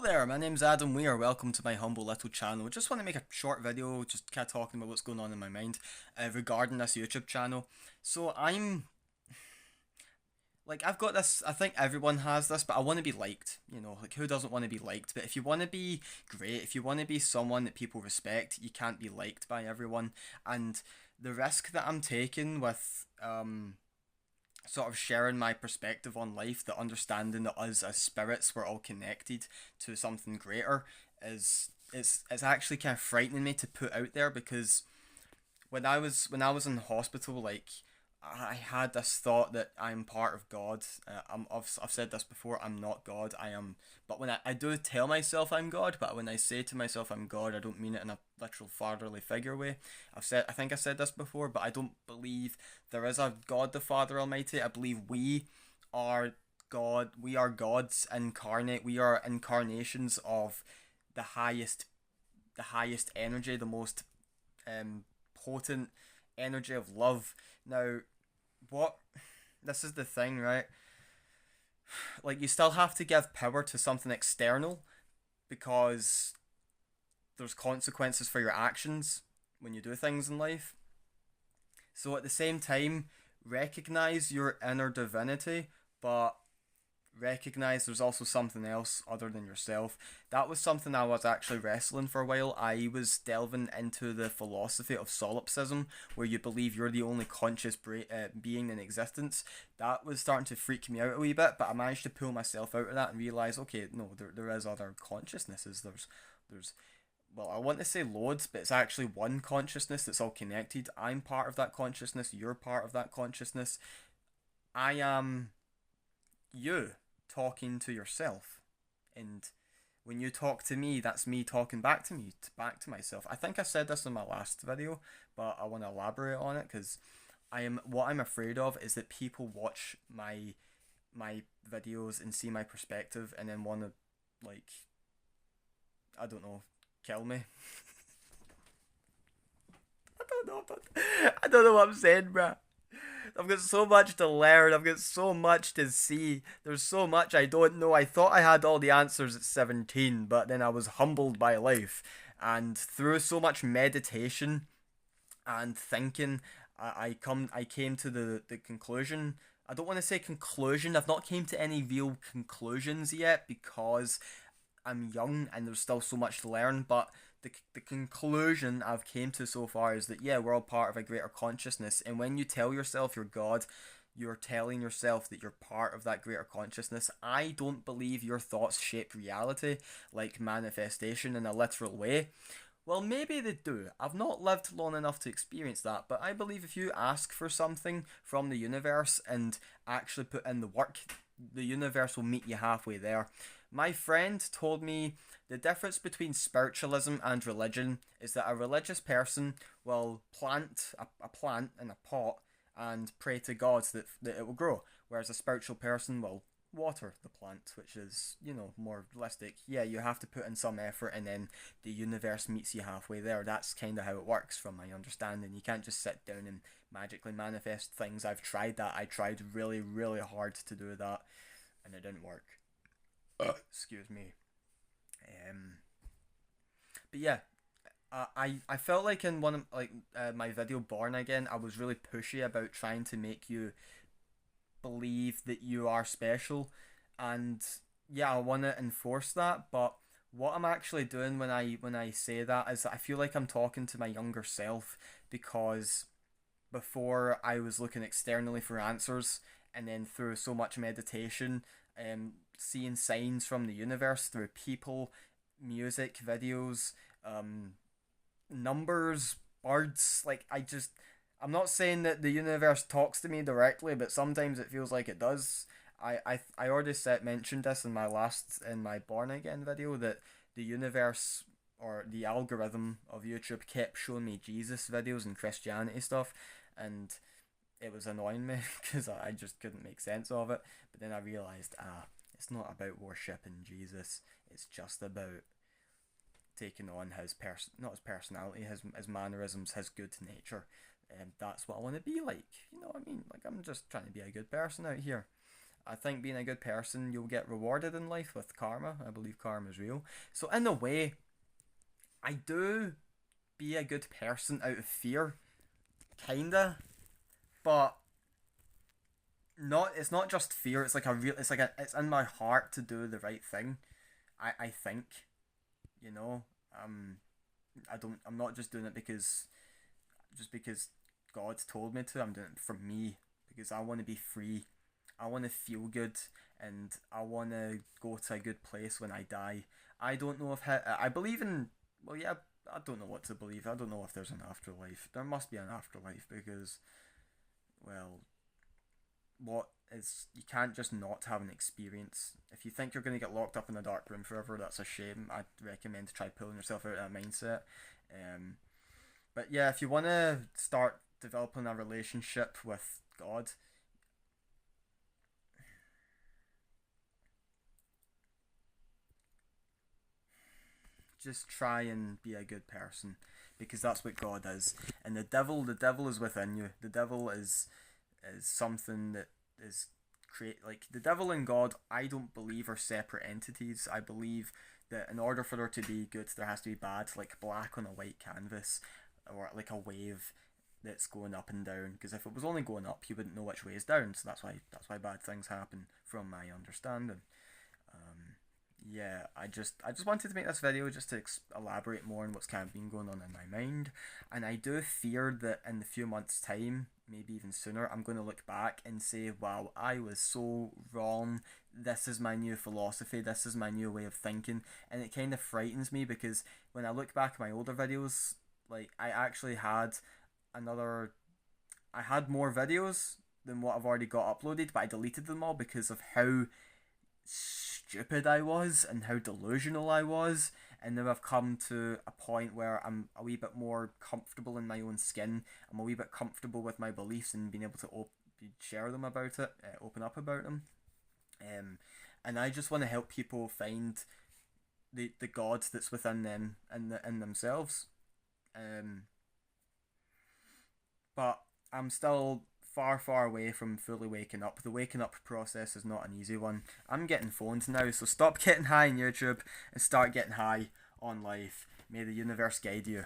there, my name's Adam Weir. Welcome to my humble little channel. Just want to make a short video, just kind of talking about what's going on in my mind regarding this YouTube channel. So I've got this, I think everyone has this, but I want to be liked. Who doesn't want to be liked? But if you want to be great, if you want to be someone that people respect, you can't be liked by everyone. And the risk that I'm taking with sort of sharing my perspective on life, the understanding that us as spirits we're all connected to something greater, it's actually kind of frightening me to put out there, because when I was in hospital, I had this thought that I'm part of God. I've said this before. I'm not God. I am. But when I do tell myself I'm God, but when I say to myself I'm God, I don't mean it in a literal fatherly figure way. I think I said this before, but I don't believe there is a God the Father Almighty. I believe we are God. We are gods incarnate. We are incarnations of the highest, the highest energy, the most potent energy of love. Now, what this is the thing, right? Like, you still have to give power to something external, because there's consequences for your actions when you do things in life. So at the same time, recognize your inner divinity, but recognize there's also something else other than yourself. That was something I was actually wrestling for a while. I was delving into the philosophy of solipsism, where you believe you're the only conscious being in existence. That was starting to freak me out a wee bit, but I managed to pull myself out of that and realize, okay, no, there is other consciousnesses. There's well, I want to say loads, but it's actually one consciousness that's all connected. I'm part of that consciousness. You're part of that consciousness. I am you talking to yourself, and when you talk to me, that's me talking back to me, back to myself. I think I said this in my last video, but I want to elaborate on it, because what I'm afraid of is that people watch my videos and see my perspective and then want to, like, I don't know, kill me. I don't know what I'm saying, bruh. I've got so much to learn. I've got so much to see. There's so much I don't know. I thought I had all the answers at 17, but then I was humbled by life. And through so much meditation and thinking, I came to the conclusion. I don't want to say conclusion. I've not came to any real conclusions yet, because I'm young and there's still so much to learn, but the conclusion I've came to so far is that, yeah, we're all part of a greater consciousness, and when you tell yourself you're God, you're telling yourself that you're part of that greater consciousness. I don't believe your thoughts shape reality, like manifestation in a literal way. Well, maybe they do. I've not lived long enough to experience that, but I believe if you ask for something from the universe and actually put in the work, the universe will meet you halfway there. My friend told me the difference between spiritualism and religion is that a religious person will plant a plant in a pot and pray to God that it will grow, whereas a spiritual person will water the plant, which is, more realistic. Yeah, you have to put in some effort, and then the universe meets you halfway there. That's kind of how it works, from my understanding. You can't just sit down and magically manifest things. I've tried that. I tried really, really hard to do that, and it didn't work. Excuse me. But yeah, I felt like in one of my video Born Again, I was really pushy about trying to make you believe that you are special, and yeah, I want to enforce that. But what I'm actually doing when I say that is that I feel like I'm talking to my younger self, because before I was looking externally for answers, and then through so much meditation, seeing signs from the universe through people, music, videos, numbers, birds. I'm not saying that the universe talks to me directly, but sometimes it feels like it does. I already mentioned this in my Born Again video, that the universe, or the algorithm of YouTube, kept showing me Jesus videos and Christianity stuff, and it was annoying me because I just couldn't make sense of it. But then I realized, it's not about worshipping Jesus. It's just about taking on not his personality, his mannerisms, his good nature. And that's what I want to be like. You know what I mean? Like, I'm just trying to be a good person out here. I think being a good person, you'll get rewarded in life with karma. I believe karma is real. So in a way, I do be a good person out of fear, kinda, but not. It's not just fear. It's like a real. It's like it's in my heart to do the right thing. I think, you know. Um, I don't. I'm not just doing it because God's told me to. I'm doing it for me because I want to be free. I want to feel good, and I want to go to a good place when I die. I don't know if I believe in. Well, yeah, I don't know what to believe. I don't know if there's an afterlife. There must be an afterlife because, well, what is you can't just not have an experience. If you think you're going to get locked up in a dark room forever, that's a shame. I'd recommend to try pulling yourself out of that mindset. Um, but yeah, if you want to start developing a relationship with God, just try and be a good person because that's what God is. And the devil is within you. The devil is something that is create like the devil and God. I don't believe are separate entities. I believe that in order for there to be good, there has to be bad, like black on a white canvas, or like a wave that's going up and down. Because if it was only going up, you wouldn't know which way is down. So that's why bad things happen, from my understanding. Um, yeah, I just wanted to make this video just to elaborate more on what's kind of been going on in my mind, and I do fear that in a few months' time, maybe even sooner, I'm going to look back and say, "Wow, I was so wrong. This is my new philosophy. This is my new way of thinking," and it kind of frightens me because when I look back at my older videos, like I actually had another, I had more videos than what I've already got uploaded, but I deleted them all because of how stupid I was and how delusional I was. And now I've come to a point where I'm a wee bit more comfortable in my own skin. I'm a wee bit comfortable with my beliefs and being able to share them about it, open up about them. Um, and I just want to help people find the God that's within them and in themselves. Um, but I'm still far, far away from fully waking up. The waking up process is not an easy one. I'm getting phoned now, so stop getting high on YouTube and start getting high on life. May the universe guide you.